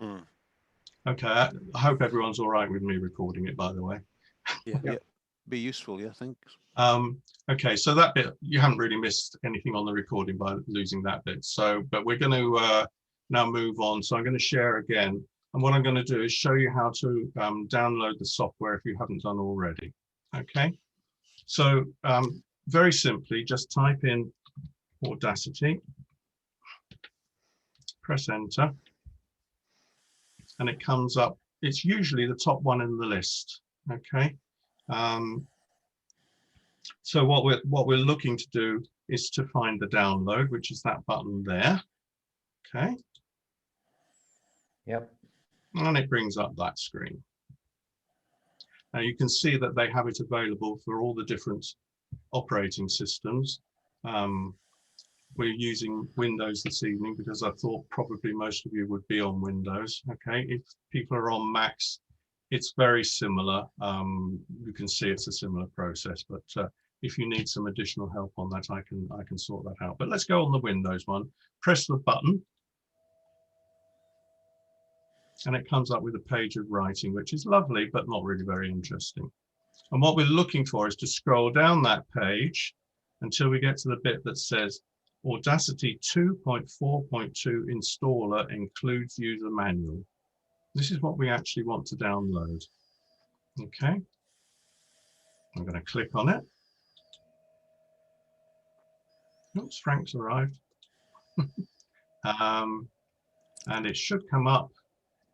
Mm. Okay, I hope everyone's all right with me recording it, by the way. Yeah, yeah. Be useful, yeah, thanks. Okay, so that bit, you haven't really missed anything on the recording by losing that bit. So, but we're going to now move on. So I'm going to share again. And what I'm going to do is show you how to download the software if you haven't done already. Okay, so very simply, just type in Audacity, press enter, and it comes up. It's usually the top one in the list. Okay. So what we're looking to do is to find the download, which is that button there. Okay. Yep. And it brings up that screen. Now you can see that they have it available for all the different operating systems. We're using Windows this evening because I thought probably most of you would be on Windows. Okay, if people are on Macs, it's very similar. You can see it's a similar process, but if you need some additional help on that, I can sort that out. But let's go on the Windows one. Press the button, and it comes up with a page of writing, which is lovely, but not really very interesting. And what we're looking for is to scroll down that page until we get to the bit that says Audacity 2.4.2 installer includes user manual. This is what we actually want to download. Okay. I'm going to click on it. Oops, Frank's arrived. And it should come up.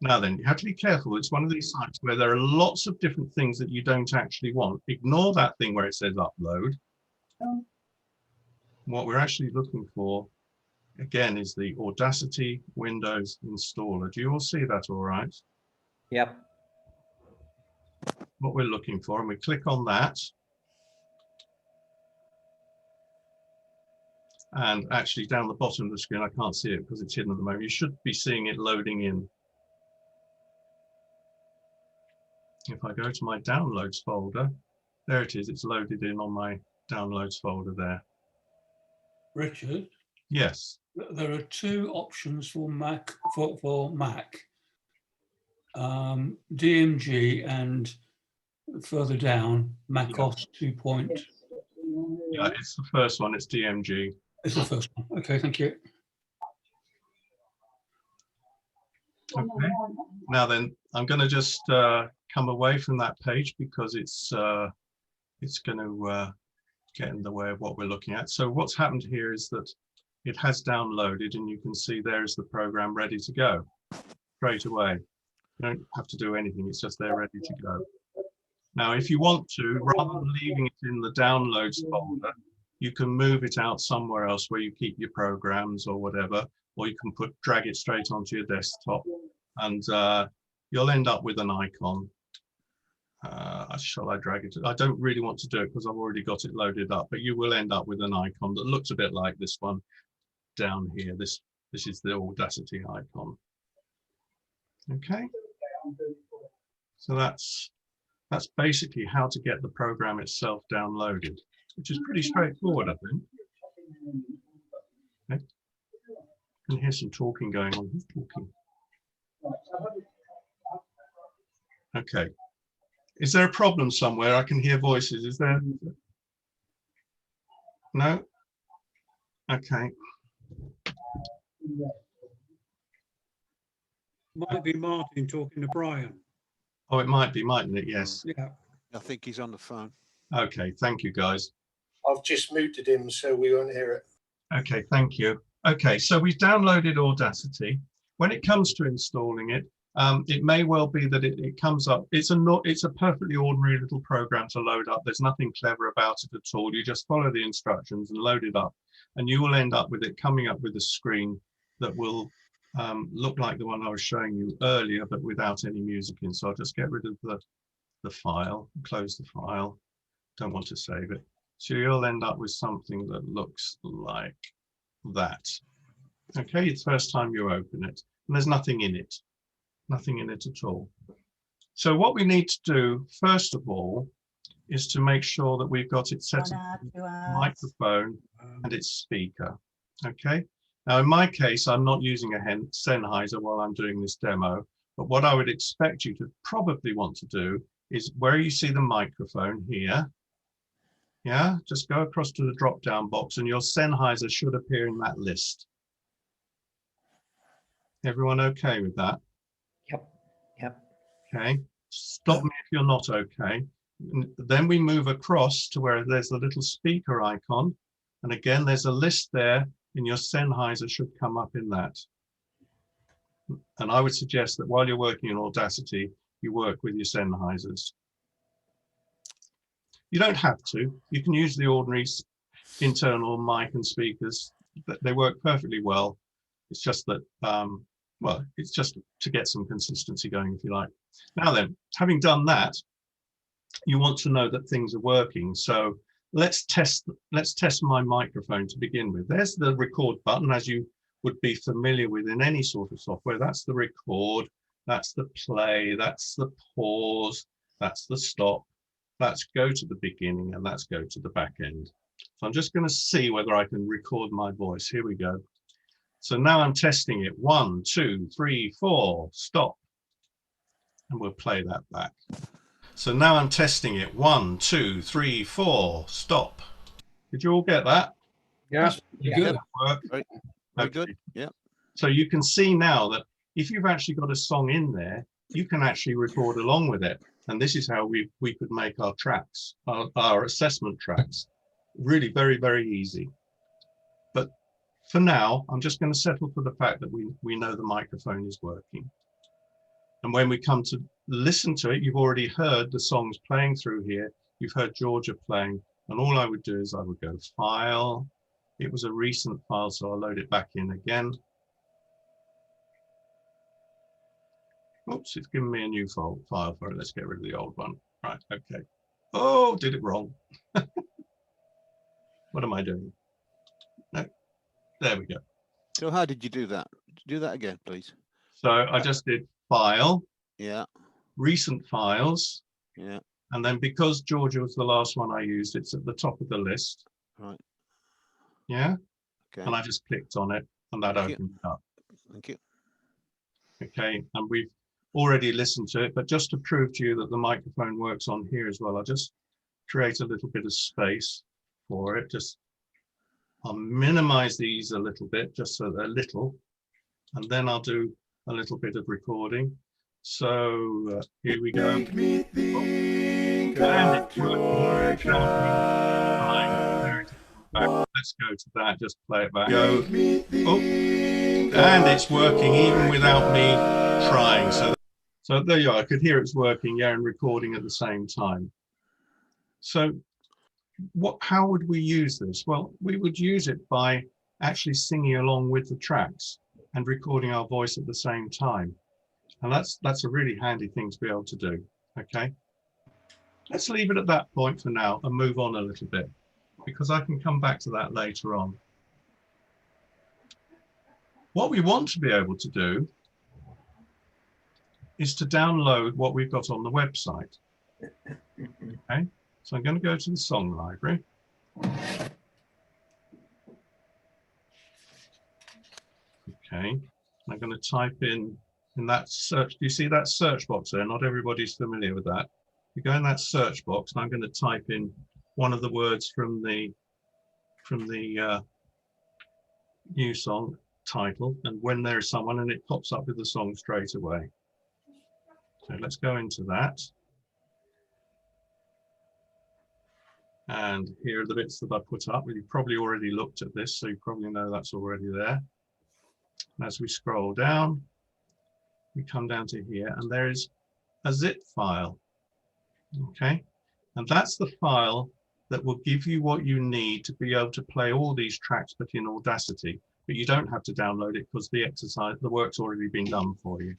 Now then, you have to be careful. It's one of these sites where there are lots of different things that you don't actually want. Ignore that thing where it says upload. What we're actually looking for, again, is the Audacity Windows installer. Do you all see that all right? Yep. What we're looking for, and we click on that. And actually down the bottom of the screen, I can't see it because it's hidden at the moment. You should be seeing it loading in. If I go to my downloads folder, there it is. It's loaded in on my downloads folder there. Richard? Yes. There are two options for Mac, for Mac. DMG and further down, macOS 2. Yeah, it's the first one. It's DMG. It's the first one. Okay, thank you. Okay. Now then, I'm going to just come away from that page because it's going to get in the way of what we're looking at. So what's happened here is that it has downloaded, and you can see there's the program ready to go straight away. You don't have to do anything. It's just there ready to go. Now, if you want to, rather than leaving it in the downloads folder, you can move it out somewhere else where you keep your programs or whatever, or you can drag it straight onto your desktop, and you'll end up with an icon. Shall I drag it? I don't really want to do it because I've already got it loaded up, but you will end up with an icon that looks a bit like this one down here. This is the Audacity icon. Okay. So that's basically how to get the program itself downloaded, which is pretty straightforward, I think. Okay. I can hear some talking going on. Who's talking? Okay. Is there a problem somewhere? I can hear voices. Is there? No? Okay. Might be Martin talking to Brian. Oh, it might be, mightn't it? Yes. Yeah. I think he's on the phone. Okay, thank you, guys. I've just muted him so we won't hear it. Okay, thank you. Okay, so we've downloaded Audacity. When it comes to installing it, it may well be that it comes up. It's a perfectly ordinary little program to load up. There's nothing clever about it at all. You just follow the instructions and load it up, and you will end up with it coming up with a screen that will look like the one I was showing you earlier, but without any music in. So I'll just get rid of the file, close the file. Don't want to save it. So you'll end up with something that looks like that. Okay, it's the first time you open it, and there's nothing in it. Nothing in it at all. So what we need to do, first of all, is to make sure that we've got it set up microphone and its speaker. Okay, Now, in my case, I'm not using a Sennheiser while I'm doing this demo, but what I would expect you to probably want to do is where you see the microphone here, yeah, just go across to the drop-down box and your Sennheiser should appear in that list. Everyone okay with that? Yep. Yep. Okay, stop me if you're not okay. Then we move across to where there's the little speaker icon. And again, there's a list there and your Sennheiser should come up in that. And I would suggest that while you're working in Audacity, you work with your Sennheisers. You don't have to. You can use the ordinary internal mic and speakers. They work perfectly well. It's just that, well, it's just to get some consistency going, if you like. Now then, having done that, you want to know that things are working. So let's test my microphone to begin with. There's the record button, as you would be familiar with in any sort of software. That's the record, that's the play, that's the pause, that's the stop, that's go to the beginning, and that's go to the back end. So I'm just going to see whether I can record my voice. Here we go. So now I'm testing it. 1, 2, 3, 4, stop. And we'll play that back. So now I'm testing it. 1, 2, 3, 4, stop. Did you all get that? Yeah. Yeah. Good. Work. Very Okay. good. Yeah. So you can see now that if you've actually got a song in there, you can actually record along with it. And this is how we could make our tracks, our assessment tracks. Really very, very easy. But for now, I'm just going to settle for the fact that we know the microphone is working. And when we come to listen to it, you've already heard the songs playing through here. You've heard Georgia playing. And all I would do is I would go File. It was a recent file, so I'll load it back in again. Oops, it's given me a new file for it. Let's get rid of the old one. Right, okay. Oh, did it wrong. What am I doing? No, there we go. So how did you do that? Do that again, please. So I just did File, Yeah. Recent Files, Yeah. and then because Georgia was the last one I used, it's at the top of the list. Right. Yeah, Okay. and I just clicked on it, and that Thank you. opened up. Thank you. Okay, and we've already listened to it, but just to prove to you that the microphone works on here as well, I'll just create a little bit of space for it. I'll minimize these a little bit, just so they're little, and then I'll do a little bit of recording. So here we go. Make me think And of it's working. Let's go to that, just play it back. Go. Make me think And it's working even without me trying. So there you are. I could hear it's working, yeah, and recording at the same time. So how would we use this? Well, we would use it by actually singing along with the tracks and recording our voice at the same time. And that's a really handy thing to be able to do. Okay. Let's leave it at that point for now and move on a little bit, because I can come back to that later on. What we want to be able to do is to download what we've got on the website. Okay, so I'm going to go to the song library. Okay, I'm going to type in that search. Do you see that search box there? Not everybody's familiar with that. You go in that search box, and I'm going to type in one of the words from the new song title, and when there is someone, and it pops up with the song straight away. So let's go into that. And here are the bits that I put up. You've probably already looked at this, so you probably know that's already there. And as we scroll down, we come down to here, and there is a zip file. Okay, and that's the file that will give you what you need to be able to play all these tracks, but in Audacity. But you don't have to download it because the work's already been done for you.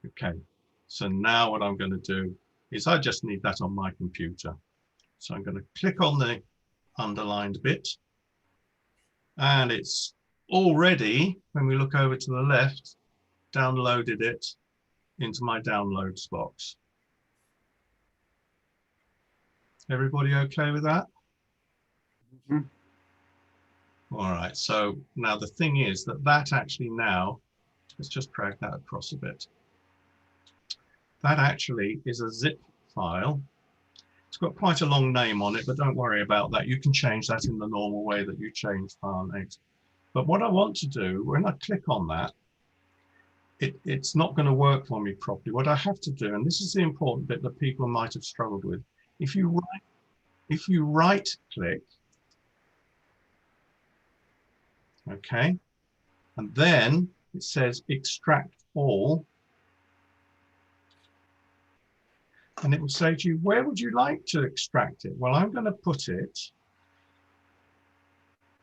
Okay, so now what I'm going to do is I just need that on my computer. So I'm going to click on the underlined bit, and it's already, when we look over to the left, downloaded it into my downloads box. Everybody okay with that? All right, so now the thing is that actually now, let's just drag that across a bit. That actually is a zip file. It's got quite a long name on it, but don't worry about that. You can change that in the normal way that you change file names. But what I want to do, when I click on that, it's not going to work for me properly. What I have to do, and this is the important bit that people might have struggled with, if you right click, okay, and then it says extract all, and it will say to you, where would you like to extract it? Well, I'm going to put it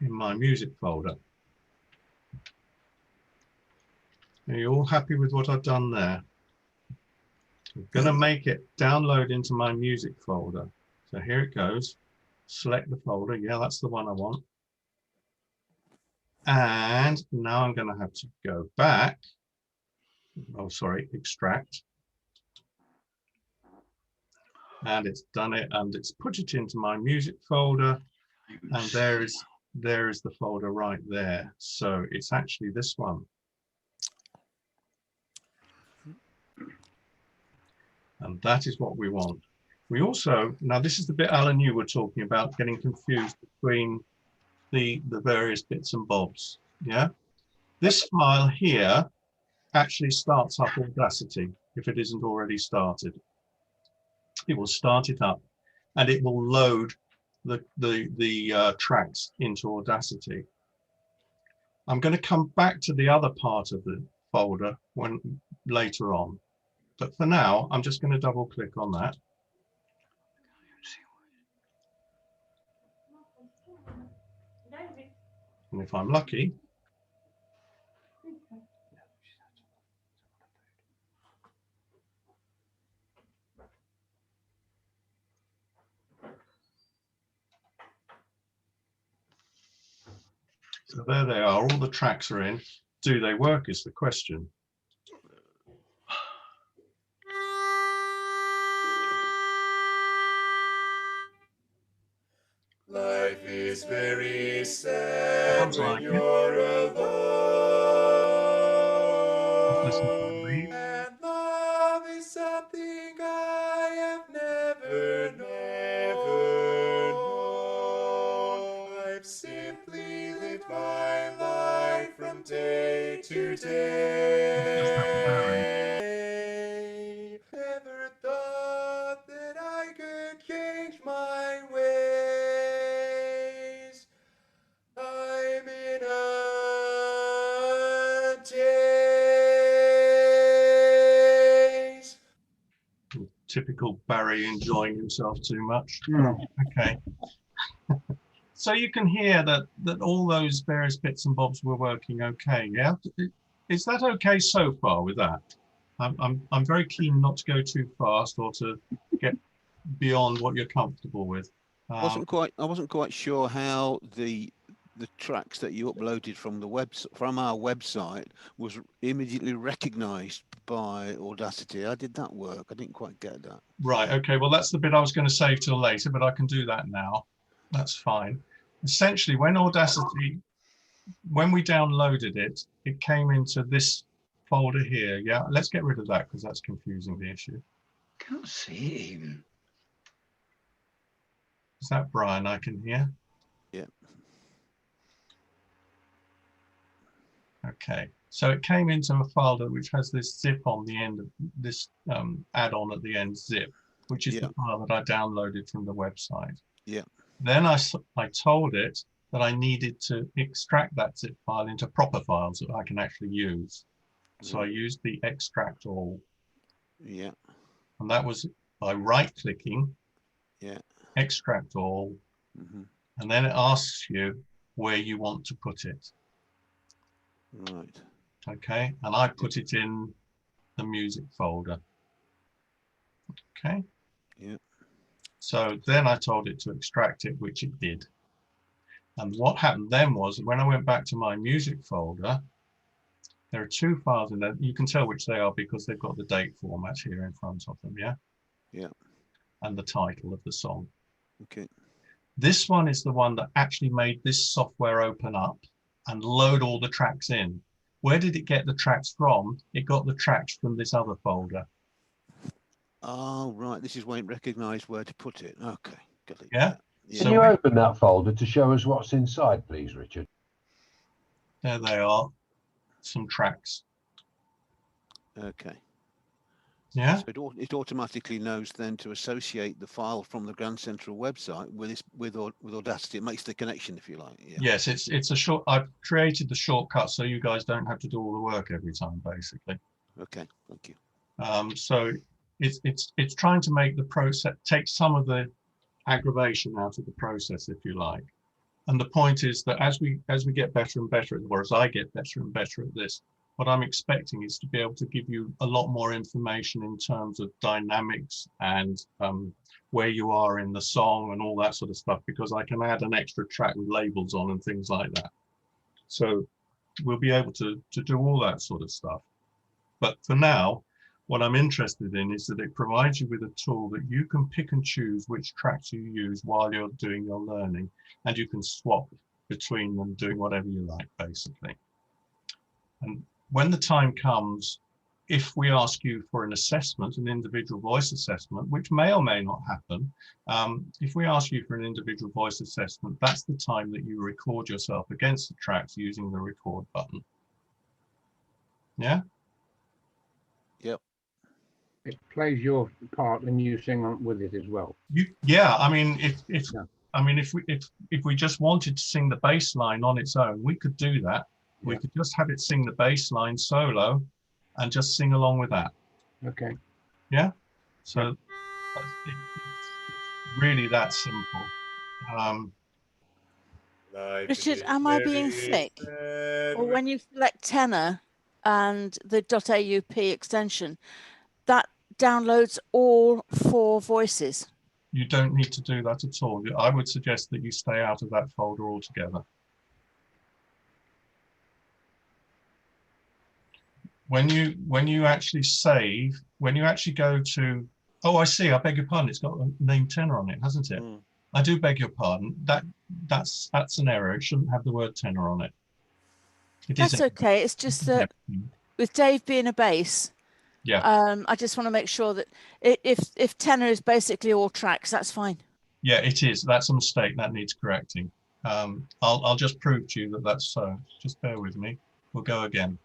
in my music folder. Are you all happy with what I've done there? I'm going to make it download into my music folder. So here it goes. Select the folder. Yeah, that's the one I want. And now I'm going to have to go back. Oh, sorry, extract. And it's done it, and it's put it into my music folder. And there is the folder right there. So it's actually this one. And that is what we want. We also, now this is the bit Alan, you were talking about, getting confused between the various bits and bobs. Yeah. This file here actually starts up Audacity if it isn't already started. It will start it up and it will load the tracks into Audacity. I'm going to come back to the other part of the folder later on. But for now, I'm just going to double click on that. And if I'm lucky, so there they are, all the tracks are in. Do they work is the question. Life is very sad Sounds when like it. you're Listen to the alone. read. And love is something I have never known. I've simply lived my life from day to day. Never thought that I could change my ways. I'm in a daze. Typical Barry enjoying himself too much. Okay. So you can hear that all those various bits and bobs were working okay. Yeah. Is that okay so far with that? I'm very keen not to go too fast or to get beyond what you're comfortable with. I wasn't quite sure how the tracks that you uploaded from our website was immediately recognized by Audacity. How did that work? I didn't quite get that. Right. Okay. Well, that's the bit I was going to save till later, but I can do that now. That's fine. Essentially, when we downloaded it, it came into this folder here. Yeah. Let's get rid of that because that's confusing the issue. Can't see him. Is that Brian I can hear? Yeah. Okay, so it came into a folder which has this zip on the end of this add-on at the end, zip, which is the file that I downloaded from the website. Yeah. Then I told it that I needed to extract that zip file into proper files that I can actually use. So I used the extract all. Yeah. And that was by right-clicking. Yeah. Extract all, and then it asks you where you want to put it. Right. Okay, and I put it in the music folder. Okay. Yeah. So then I told it to extract it, which it did. And what happened then was when I went back to my music folder, there are two files in there. You can tell which they are because they've got the date format here in front of them. Yeah. Yeah. And the title of the song. Okay. This one is the one that actually made this software open up and load all the tracks in. Where did it get the tracks from? It got the tracks from this other folder. Oh, right. This is where it recognised where to put it. Okay, got it. Yeah. Yeah. So Can you open that folder to show us what's inside, please, Richard? there they are, some tracks. Okay. Yeah. So it automatically knows then to associate the file from the Grand Central website with Audacity. It makes the connection, if you like. Yeah. Yes, it's a short. I've created the shortcut so you guys don't have to do all the work every time, basically. Okay. Thank you. So it's trying to make the process, take some of the aggravation out of the process, if you like. And the point is that as we get better and better, or as I get better and better at this, what I'm expecting is to be able to give you a lot more information in terms of dynamics and where you are in the song and all that sort of stuff, because I can add an extra track with labels on and things like that. So we'll be able to do all that sort of stuff. But for now, what I'm interested in is that it provides you with a tool that you can pick and choose which tracks you use while you're doing your learning, and you can swap between them doing whatever you like, basically. And when the time comes, if we ask you for an assessment, an individual voice assessment, which may or may not happen, if we ask you for an individual voice assessment, that's the time that you record yourself against the tracks using the record button. Yeah? Yep. It plays your part and you sing on with it as well. Yeah, I mean, if we just wanted to sing the bass line on its own, we could do that. We could just have it sing the bass line solo and just sing along with that. Okay. Yeah. So it's really that simple. Richard, am I being thick? Or when you select tenor and the .aup extension, that downloads all 4 voices? You don't need to do that at all. I would suggest that you stay out of that folder altogether. When you actually save, when you actually go to, oh, I see, I beg your pardon, it's got a name tenor on it, hasn't it? I do beg your pardon. That's an error. It shouldn't have the word tenor on it. That's okay. It's just that with Dave being a bass, yeah. I just want to make sure that if tenor is basically all tracks, that's fine. Yeah, it is. That's a mistake. That needs correcting. I'll just prove to you that that's so. Just bear with me. We'll go again.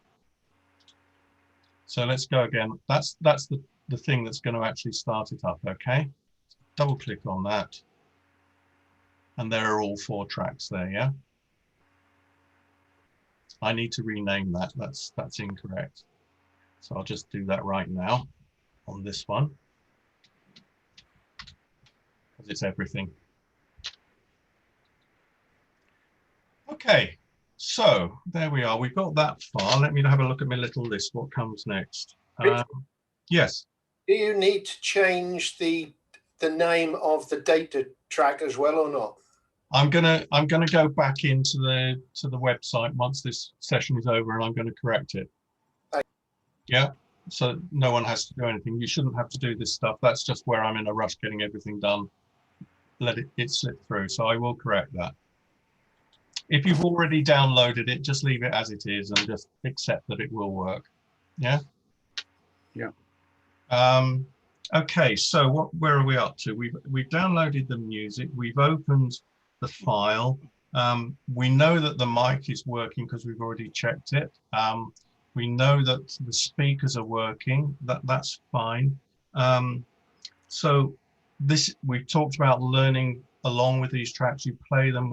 So let's go again. That's the thing that's going to actually start it up. Okay. Double click on that. And there are all 4 tracks there. Yeah. I need to rename that. That's incorrect. So I'll just do that right now on this one, because it's everything. Okay, so there we are. We've got that far. Let me have a look at my little list. What comes next? Yes. Do you need to change the name of the data track as well or not? I'm gonna go back into the website once this session is over, and I'm going to correct it. Yeah, so no one has to do anything. You shouldn't have to do this stuff. That's just where I'm in a rush getting everything done. Let it slip through. So I will correct that. If you've already downloaded it, just leave it as it is and just accept that it will work. Yeah. Yeah. Okay. So where are we up to? We've downloaded the music. We've opened the file. We know that the mic is working because we've already checked it. We know that the speakers are working. That's fine. So we've talked about learning along with these tracks. You play them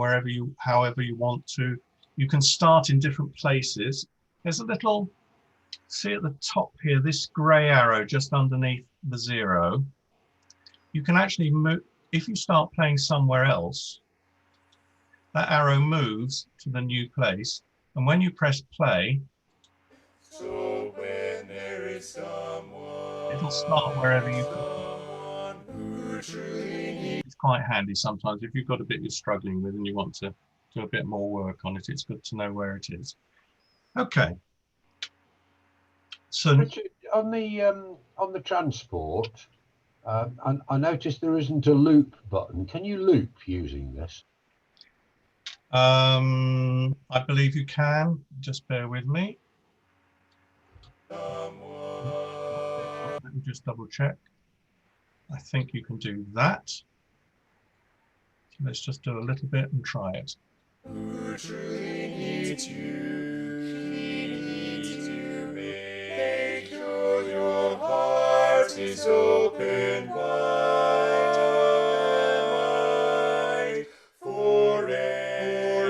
however you want to. You can start in different places. There's a little, see at the top here, this gray arrow just underneath the 0. You can actually move, if you start playing somewhere else, that arrow moves to the new place. And when you press play, so when there is someone, it'll start wherever you who truly needs. It's quite handy sometimes if you've got a bit you're struggling with and you want to do a bit more work on it. It's good to know where it is. Okay. So Richard, on the transport, And I noticed there isn't a loop button. Can you loop using this? I believe you can. Just bear with me. Let me just double check. I think you can do that. Let's just do a little bit and try it. Who truly needs you? He needs you. Make sure your heart is open wide for everything.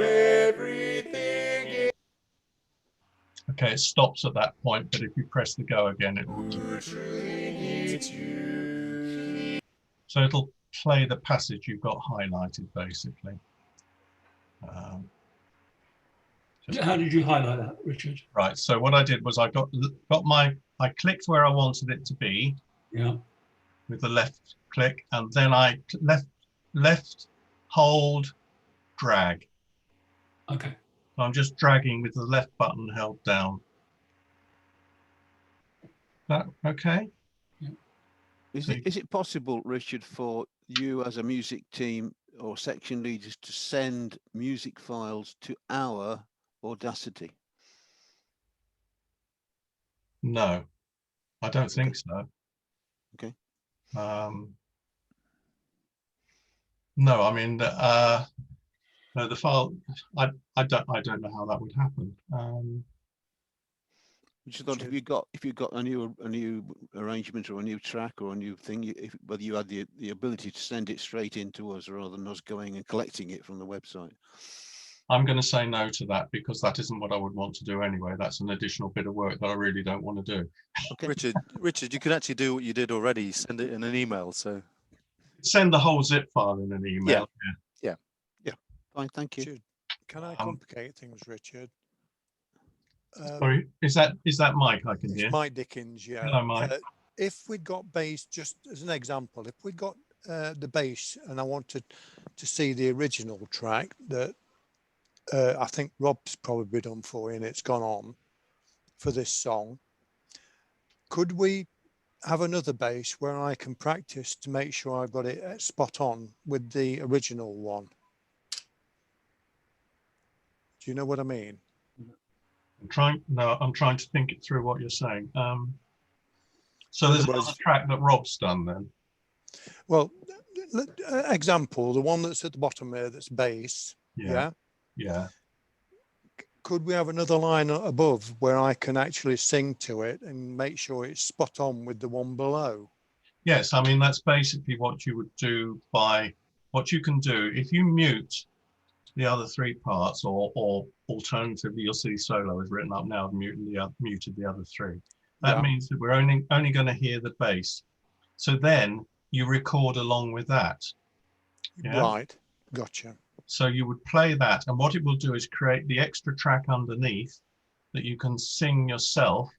Okay, it stops at that point, but if you press the go again, it will. Who truly needs you? So it'll play the passage you've got highlighted, basically. How did you highlight that, Richard? Right. So what I did was I clicked where I wanted it to be. Yeah. With the left click, and then I left hold drag. Okay. So I'm just dragging with the left button held down. That okay? Is it possible, Richard, for you as a music team or section leaders to send music files to our Audacity? No, I don't think so. Okay. No, I mean, no, the file. I don't know how that would happen. Which thought if you got a new arrangement or a new track or a new thing, whether you had the ability to send it straight into us rather than us going and collecting it from the website. I'm going to say no to that because that isn't what I would want to do anyway. That's an additional bit of work that I really don't want to do. Okay. Richard, you can actually do what you did already. Send it in an email. So send the whole zip file in an email. Yeah. Fine, thank you. Richard, can I complicate things, Richard? Sorry, is that Mike? I can hear. It's Mike Dickens. Yeah. Hello, Mike. If we got bass, just as an example, if we got the bass and I wanted to see the original track that I think Rob's probably done for you and it's gone on for this song, could we have another bass where I can practice to make sure I've got it spot on with the original one? Do you know what I mean? I'm trying to think it through what you're saying. So there's another track that Rob's done then. Well, example, the one that's at the bottom there, that's bass. Yeah. Could we have another line above where I can actually sing to it and make sure it's spot on with the one below? Yes, I mean, that's basically what you would do by what you can do if you mute the other three parts, or alternatively, you'll see solo is written up now, muted the other three. That means that we're only going to hear the bass. So then you record along with that. Yeah? Right, gotcha. So you would play that, and what it will do is create the extra track underneath that you can sing yourself.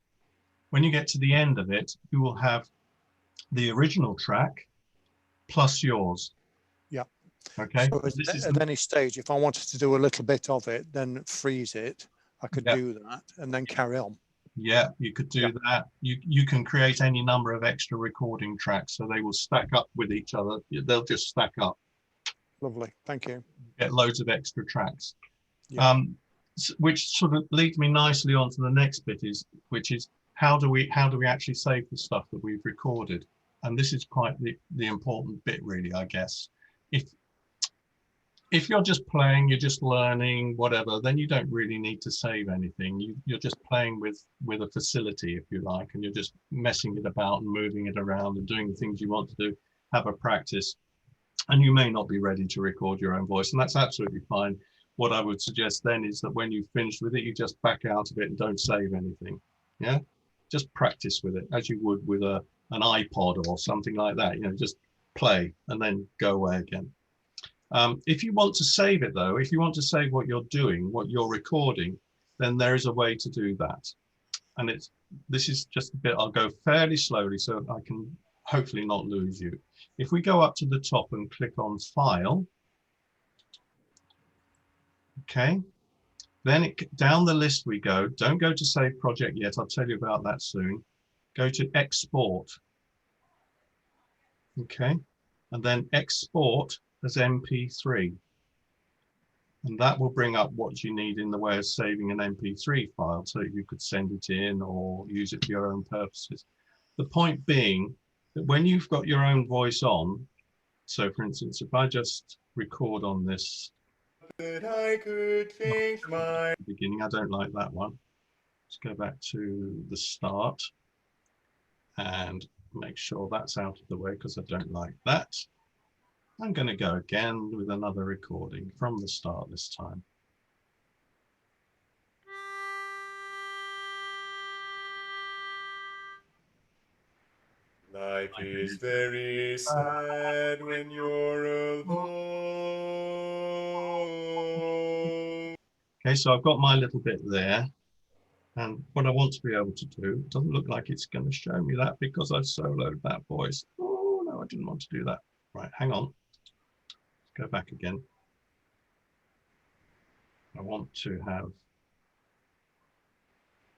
When you get to the end of it, you will have the original track plus yours. Yeah. Okay. So at any stage, if I wanted to do a little bit of it, then freeze it, I could do that and then carry on. Yeah, you could do that. You can create any number of extra recording tracks, so they will stack up with each other. They'll just stack up. Lovely, thank you. Get loads of extra tracks. Which sort of leads me nicely on to the next bit, which is how do we actually save the stuff that we've recorded? And this is quite the important bit, really, I guess. If you're just playing, you're just learning, whatever, then you don't really need to save anything. You're just playing with a facility, if you like, and you're just messing it about and moving it around and doing the things you want to do, have a practice. And you may not be ready to record your own voice, and that's absolutely fine. What I would suggest then is that when you've finished with it, you just back out of it and don't save anything. Yeah, just practice with it as you would with an iPod or something like that. Just play and then go away again. If you want to save it, though, if you want to save what you're doing, what you're recording, then there is a way to do that. And this is just a bit, I'll go fairly slowly so I can hopefully not lose you. If we go up to the top and click on File, okay, then down the list we go. Don't go to Save Project yet. I'll tell you about that soon. Go to Export. Okay, and then export as MP3. And that will bring up what you need in the way of saving an MP3 file, so you could send it in or use it for your own purposes. The point being that when you've got your own voice on, so for instance, if I just record on this That I could change my beginning, I don't like that one. Let's go back to the start and make sure that's out of the way because I don't like that. I'm going to go again with another recording from the start this time. life is very sad when you're alone. Okay, so I've got my little bit there. And what I want to be able to do, it doesn't look like it's going to show me that because I've soloed that voice. Oh, no, I didn't want to do that. Right, hang on. Go back again. I want to have,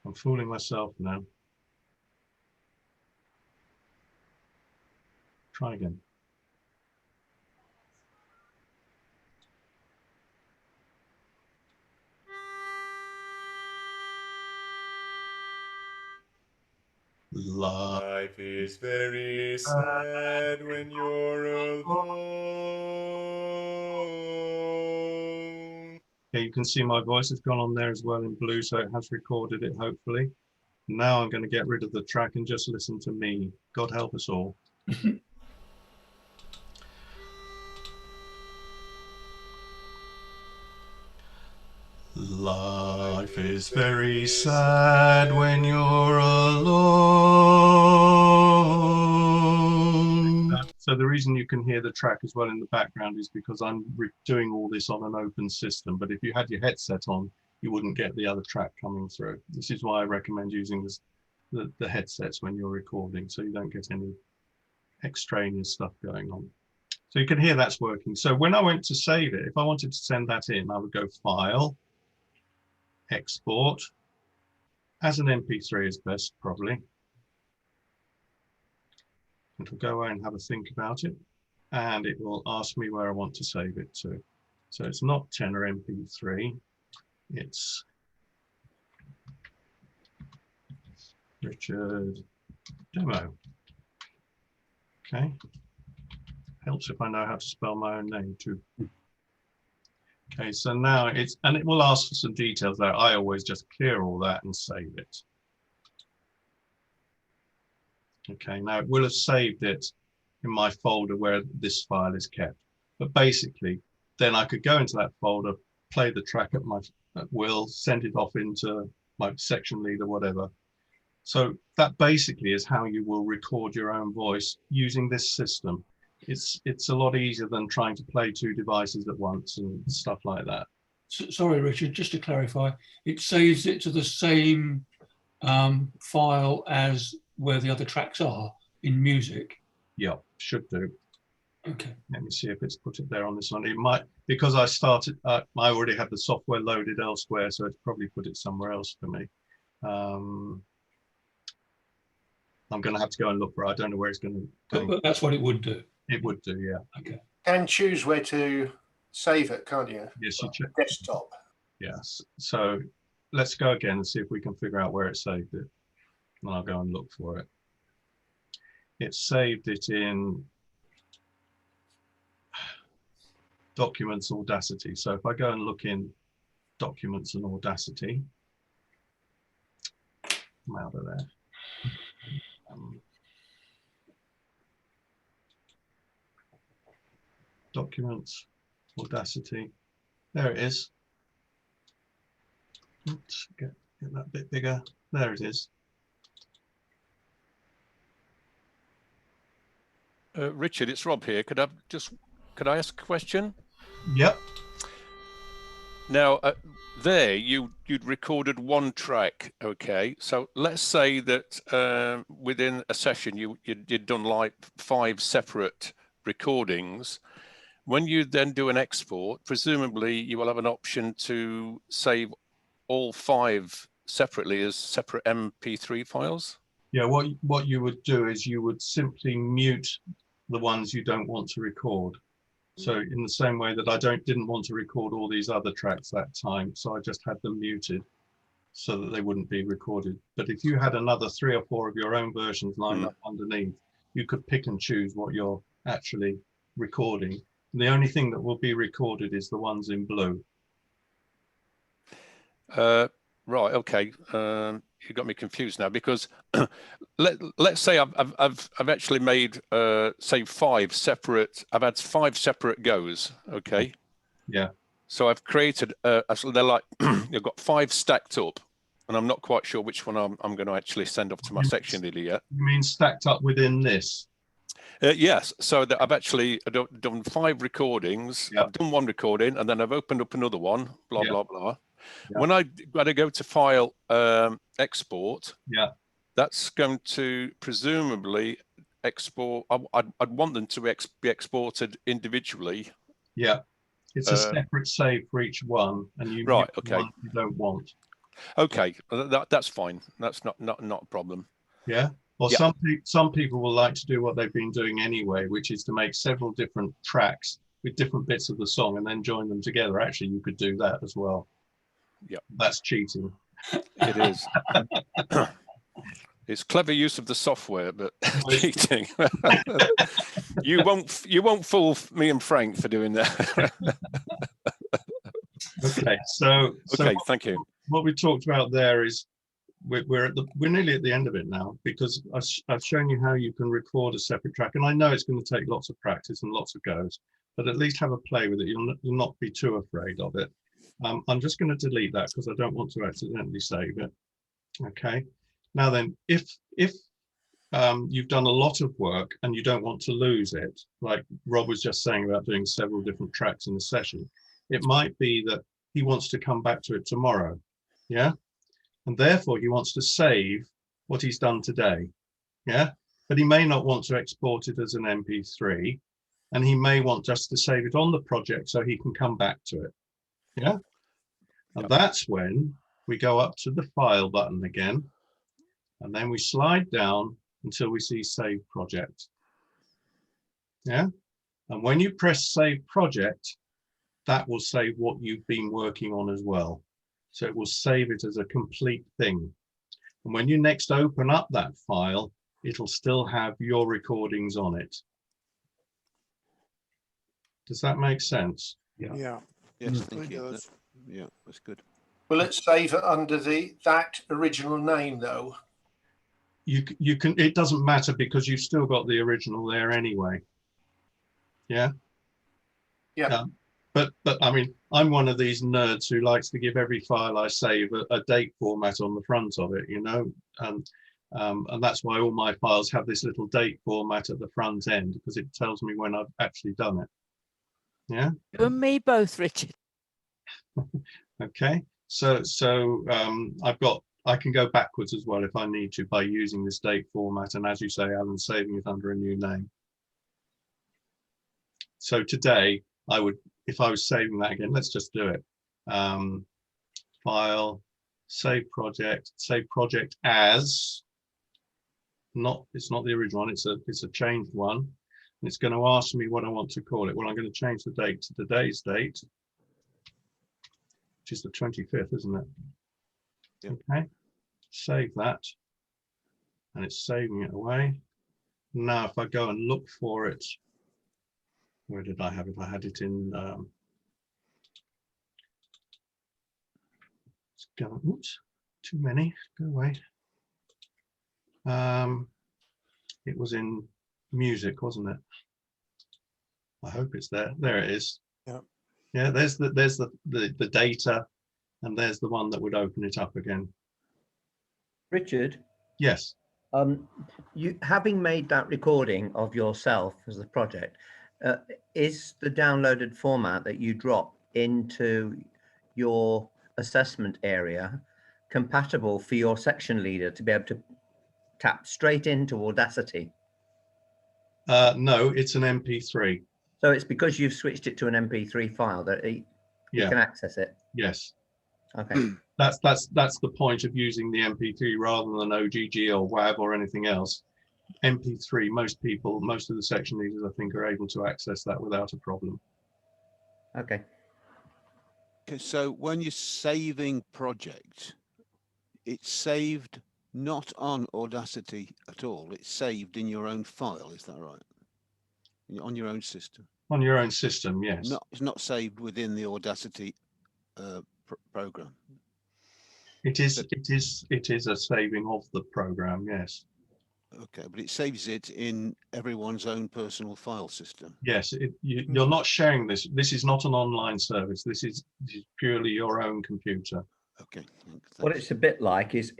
I'm fooling myself now. Try again. Life is very sad when you're alone. Okay, you can see my voice has gone on there as well in blue, so it has recorded it, hopefully. Now I'm going to get rid of the track and just listen to me. God help us all. Life is very sad when you're alone. So the reason you can hear the track as well in the background is because I'm doing all this on an open system. But if you had your headset on, you wouldn't get the other track coming through. This is why I recommend using the headsets when you're recording, so you don't get any extraneous stuff going on. So you can hear that's working. So when I went to save it, if I wanted to send that in, I would go File, Export, as an MP3 is best, probably. It'll go away and have a think about it, and it will ask me where I want to save it to. So it's not tenor MP3, it's Richard Demo. Okay, helps if I know how to spell my own name too. Okay, so now it's, and it will ask for some details there. I always just clear all that and save it. Okay, now it will have saved it in my folder where this file is kept. But basically, then I could go into that folder, play the track at will, send it off into my section lead or whatever. So that basically is how you will record your own voice using this system. It's a lot easier than trying to play two devices at once and stuff like that. Sorry, Richard, just to clarify, it saves it to the same file as where the other tracks are in music. Yeah, should do. Okay. Let me see if it's put it there on this one. It might, because I started, I already have the software loaded elsewhere, so it's probably put it somewhere else for me. I'm going to have to go and look for it. I don't know where it's going to go. But that's what it would do. It would do, yeah. Okay. Can choose where to save it, can't you? Yes, you check. Desktop. Yes. So let's go again and see if we can figure out where it saved it. And I'll go and look for it. It saved it in Documents, Audacity. So if I go and look in Documents and Audacity, I'm out of there. Documents, Audacity, there it is. Oops, get that bit bigger. There it is. Richard, it's Rob here. Could I ask a question? Yep. Now, there you'd recorded one track, okay? So let's say that within a session you'd done like 5 separate recordings. When you then do an export, presumably you will have an option to save all 5 separately as separate MP3 files. Yeah, what you would do is you would simply mute the ones you don't want to record. So in the same way that I didn't want to record all these other tracks that time, so I just had them muted so that they wouldn't be recorded. But if you had another 3 or 4 of your own versions lined up underneath, you could pick and choose what you're actually recording. And the only thing that will be recorded is the ones in blue. Right. Okay. You got me confused now, because let's say I've actually made say 5 separate. I've had 5 separate goes. Okay. Yeah. So I've created. So they're like you've got 5 stacked up, and I'm not quite sure which one I'm going to actually send off to my section leader yet. You mean stacked up within this? Yes. So that I've actually done 5 recordings. Yep. I've done 1 recording, and then I've opened up another one. Blah Yep. blah blah. Yep. When I go to file export, yeah, that's going to presumably export. I'd want them to be exported individually. Yeah, it's a separate save for each one, and you right. pick Okay. one you don't want. Okay, that's fine. That's not a problem. Yeah. Well, Yeah. some people will like to do what they've been doing anyway, which is to make several different tracks with different bits of the song and then join them together. Actually, you could do that as well. Yeah. That's cheating. It is. It's clever use of the software, but cheating. You won't fool me and Frank for doing that. Okay. So okay. Thank you. What we talked about there is we're nearly at the end of it now, because I've shown you how you can record a separate track, and I know it's going to take lots of practice and lots of goes, but at least have a play with it. You'll not be too afraid of it. I'm just going to delete that because I don't want to accidentally save it. Okay. Now then, if you've done a lot of work and you don't want to lose it, like Rob was just saying about doing several different tracks in a session, it might be that he wants to come back to it tomorrow. Yeah. And therefore he wants to save what he's done today. Yeah. But he may not want to export it as an MP3, and he may want just to save it on the project so he can come back to it. Yeah. And that's when we go up to the file button again, and then we slide down until we see save project. Yeah. And when you press save project, that will save what you've been working on as well. So it will save it as a complete thing. And when you next open up that file, it'll still have your recordings on it. Does that make sense? Yeah. Yes, thank you. Yeah, that's good. Will it save it under that original name though? You can. It doesn't matter because you've still got the original there anyway. Yeah. Yeah. But I mean, I'm one of these nerds who likes to give every file I save a date format on the front of it, you know, and that's why all my files have this little date format at the front end, because it tells me when I've actually done it. Yeah. You and me both, Richard. Okay. So I can go backwards as well if I need to by using this date format, and as you say, Alan, saving it under a new name. So today I would, if I was saving that again, let's just do it. File, save project as, it's not the original one, it's a changed one. And it's going to ask me what I want to call it. Well, I'm going to change the date to today's date, which is the 25th, isn't it? Yep. Okay, save that. And it's saving it away. Now, if I go and look for it, where did I have it? I had it in, oops, too many, go away. It was in music, wasn't it? I hope it's there. There it is. Yeah. Yeah, there's the data, and there's the one that would open it up again. Richard? Yes. You having made that recording of yourself as the project, is the downloaded format that you drop into your assessment area compatible for your section leader to be able to tap straight into Audacity? No, it's an MP3. So it's because you've switched it to an MP3 file that you can access it? Yes. Okay. That's the point of using the MP3 rather than OGG or WAV or anything else. MP3, most people, most of the section leaders, I think, are able to access that without a problem. Okay. Okay, so when you're saving project, it's saved not on Audacity at all. It's saved in your own file. Is that right? On your own system. On your own system, yes. It's not saved within the Audacity program. It is a saving of the program, yes. Okay, but it saves it in everyone's own personal file system. Yes, you're not sharing this. This is not an online service. This is purely your own computer. Okay. What it's a bit like is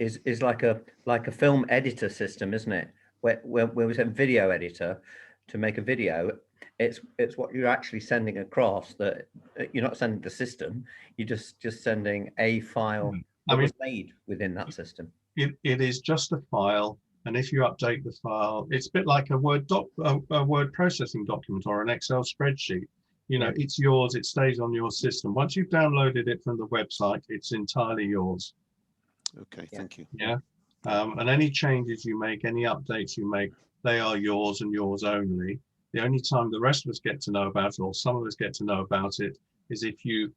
like a film editor system, isn't it? Where we have video editor to make a video, it's what you're actually sending across. That you're not sending the system. You're just sending a file that was made within that system. It is just a file. And if you update the file, it's a bit like a Word processing document or an Excel spreadsheet. You know, it's yours, it stays on your system. Once you've downloaded it from the website, it's entirely yours. Okay, thank you. Yeah. And any changes you make, any updates you make, they are yours and yours only. The only time the rest of us get to know about it, or some of us get to know about it, is if you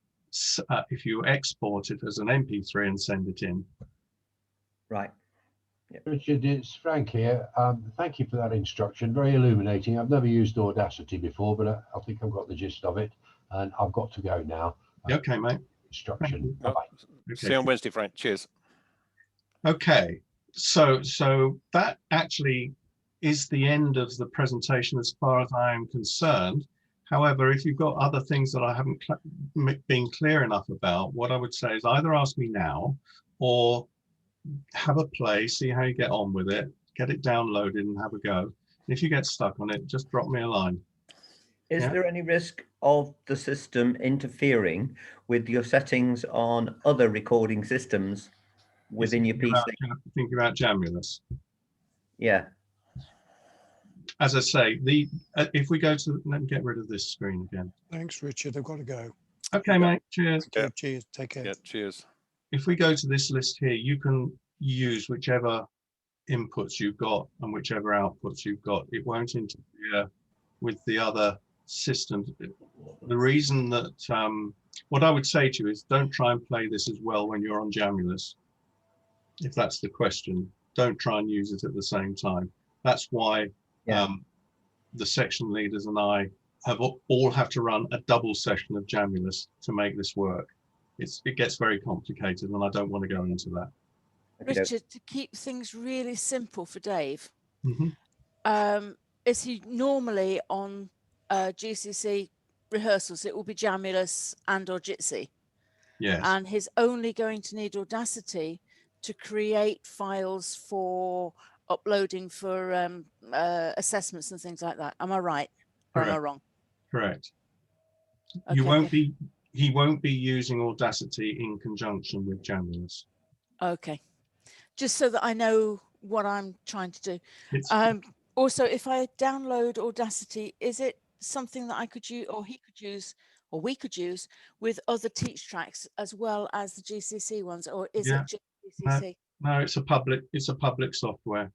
export it as an MP3 and send it in. Right. Richard, it's Frank here. Thank you for that instruction. Very illuminating. I've never used Audacity before, but I think I've got the gist of it, and I've got to go now. Okay, mate. Instruction. Oh, see you on Wednesday, Frank. Cheers. Okay, so that actually is the end of the presentation as far as I am concerned. However, if you've got other things that I haven't been clear enough about, what I would say is either ask me now or have a play, see how you get on with it, get it downloaded and have a go. And if you get stuck on it, just drop me a line. Is there any risk of the system interfering with your settings on other recording systems within your PC? Thinking about Jamulus. Yeah. As I say, if we go to, let me get rid of this screen again. Thanks, Richard. I've got to go. Okay, mate. Cheers. Okay, cheers. Take care. Yeah, cheers. If we go to this list here, you can use whichever inputs you've got and whichever outputs you've got. It won't interfere with the other systems. The reason that, what I would say to you is don't try and play this as well when you're on Jamulus. If that's the question, don't try and use it at the same time. That's why the section leaders and I all have to run a double session of Jamulus to make this work. It gets very complicated, and I don't want to go into that. Richard, to keep things really simple for Dave, Mm-hmm. is he normally on GCC rehearsals? It will be Jamulus and or Jitsi. Yes. And he's only going to need Audacity to create files for uploading for assessments and things like that. Am I right? Or am I wrong? Correct. Okay. He won't be using Audacity in conjunction with Jamulus. Okay. Just so that I know what I'm trying to do. Also, if I download Audacity, is it something that I could use, or he could use, or we could use with other teach tracks as well as the GCC ones, or is it just GCC? No, it's a public software.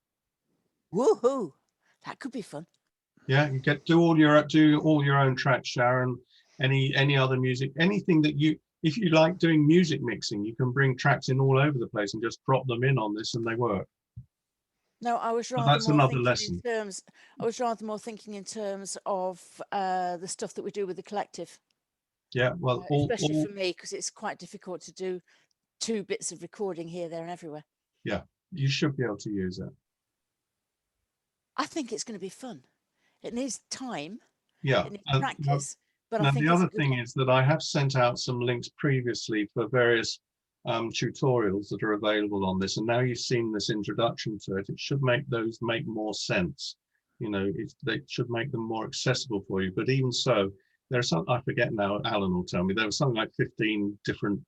Woohoo! That could be fun. Yeah, you do all your own tracks, Sharon. Any other music, anything that if you like doing music mixing, you can bring tracks in all over the place and just drop them in on this and they work. No, I was rather that's more another thinking lesson. in terms. I was rather more thinking in terms of the stuff that we do with the collective. Yeah, well, especially for me, because it's quite difficult to do 2 bits of recording here, there, and everywhere. Yeah, you should be able to use it. I think it's going to be fun. It needs time. Yeah, it needs practice. But now I think the other it's thing is that I have sent out some links previously for various tutorials that are available on this, and now you've seen this introduction to it, it should make those make more sense. You know, they should make them more accessible for you. But even so, there's some, I forget now, Alan will tell me, there was something like 15 different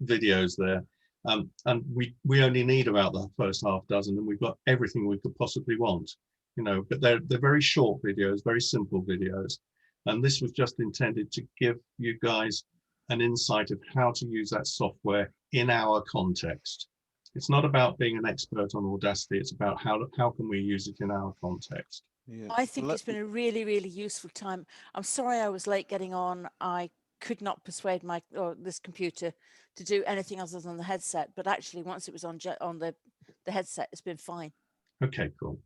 videos there. And we only need about the first half dozen, and we've got everything we could possibly want, you know, but they're very short videos, very simple videos. And this was just intended to give you guys an insight of how to use that software in our context. It's not about being an expert on Audacity. It's about how can we use it in our context. Yeah. I think it's been a really, really useful time. I'm sorry I was late getting on. I could not persuade this computer to do anything other than the headset, but actually once it was on the headset, it's been fine. Okay, cool.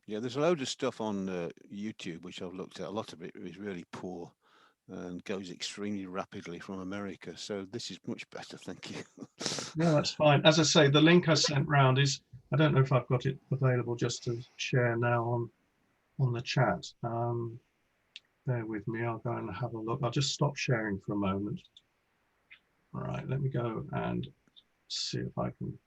Yeah, there's a load of stuff on YouTube which I've looked at. A lot of it is really poor and goes extremely rapidly from America. So this is much better, thank you. Yeah, that's fine. As I say, the link I sent round is, I don't know if I've got it available just to share now on the chat. Bear with me, I'll go and have a look. I'll just stop sharing for a moment. All right, let me go and see if I can.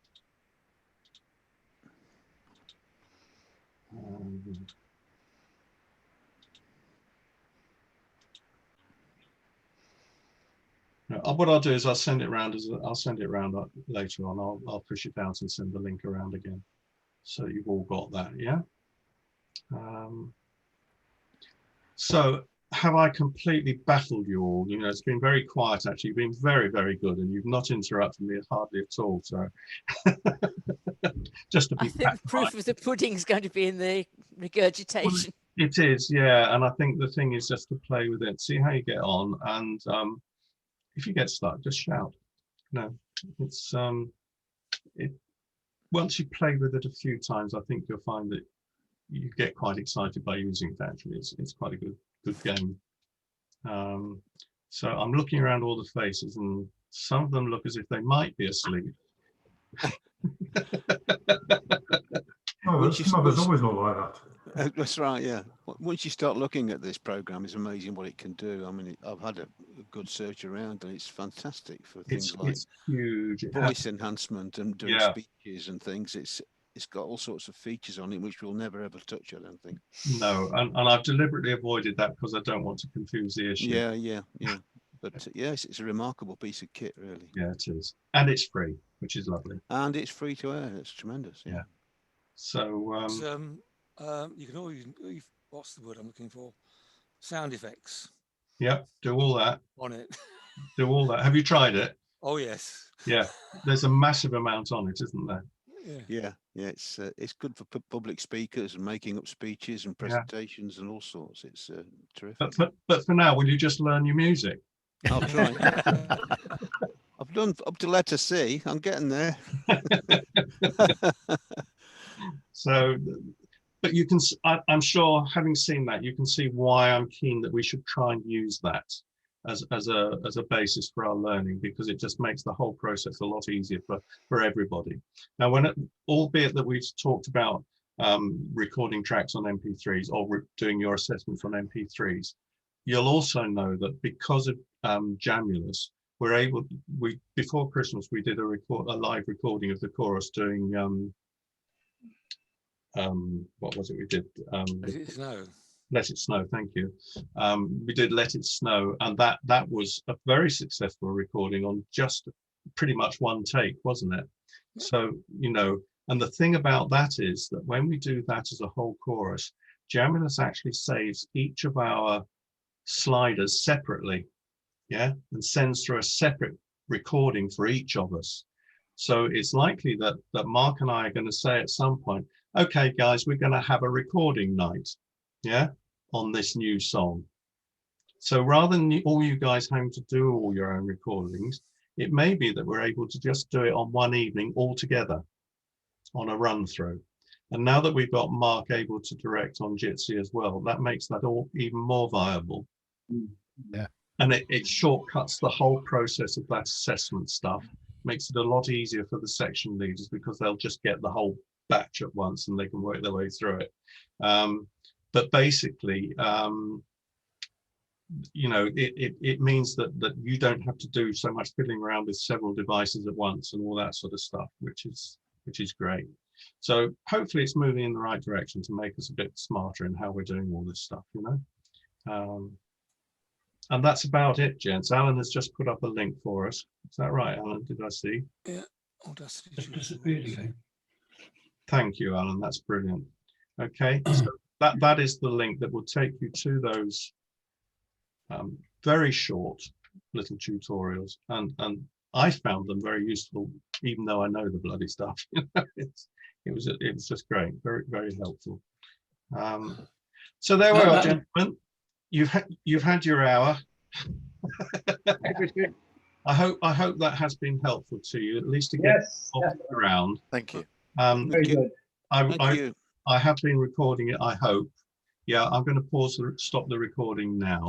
What I'll do is I'll send it around later on. I'll push it out and send the link around again, so you've all got that. Yeah. So have I completely baffled you all? You know, it's been very quiet actually. You've been very, very good, and you've not interrupted me hardly at all. So just to be. I think the proof of the pudding is going to be in the regurgitation. Well, it is, yeah, and I think the thing is just to play with it, see how you get on, and if you get stuck, just shout. No, it's once you play with it a few times, I think you'll find that you get quite excited by using it. Actually, it's quite a good game. So I'm looking around all the faces, and some of them look as if they might be asleep. Oh, there's always not like that. That's right, yeah. Once you start looking at this program, it's amazing what it can do. I mean, I've had a good search around, and it's fantastic for things like huge voice enhancement and doing Yeah. speeches and things. It's got all sorts of features on it which we'll never ever touch, I don't think. No, and I've deliberately avoided that because I don't want to confuse the issue. Yeah. But yes, it's a remarkable piece of kit, really. Yeah, it is, and it's free, which is lovely. And it's free to air. It's tremendous. Yeah. So you can always, what's the word I'm looking for? Sound effects. Yeah, do all that. On it. Do all that. Have you tried it? Oh yes. Yeah, there's a massive amount on it, isn't there? Yeah. It's good for public speakers and making up speeches and presentations and all sorts. It's terrific. But for now, will you just learn your music? I'll try. I've done up to letter C. I'm getting there. So, but you can, I'm sure, having seen that, you can see why I'm keen that we should try and use that as a basis for our learning, because it just makes the whole process a lot easier for everybody. Now, albeit that we've talked about recording tracks on MP3s or doing your assessments on MP3s, you'll also know that because of Jamulus, before Christmas we did a live recording of the chorus doing what was it we did? Let It Snow. Let It Snow, thank you. We did Let It Snow, and that was a very successful recording on just pretty much one take, wasn't it? So, you know, and the thing about that is that when we do that as a whole chorus, Jamulus actually saves each of our sliders separately, yeah, and sends through a separate recording for each of us. So it's likely that Mark and I are going to say at some point, okay, guys, we're going to have a recording night, yeah, on this new song. So rather than all you guys having to do all your own recordings, it may be that we're able to just do it on one evening all together on a run through. And now that we've got Mark able to direct on Jitsi as well, that makes that all even more viable. Yeah. And it shortcuts the whole process of that assessment stuff, makes it a lot easier for the section leaders because they'll just get the whole batch at once and they can work their way through it. But basically, you know, it means that you don't have to do so much fiddling around with several devices at once and all that sort of stuff, which is great. So hopefully it's moving in the right direction to make us a bit smarter in how we're doing all this stuff, you know. And that's about it, gents. Alan has just put up a link for us. Is that right, Alan? Did I see? Yeah. Audacity Just disappeared again. Thank you, Alan. That's brilliant. Okay, so that is the link that will take you to those very short little tutorials, and I found them very useful, even though I know the bloody stuff. It was just great, very, very helpful. So there we are, gentlemen. You've had your hour. I hope that has been helpful to you, at least to get off the ground. Thank you. Thank you. Thank you. I have been recording it, I hope. Yeah, I'm going to stop the recording now.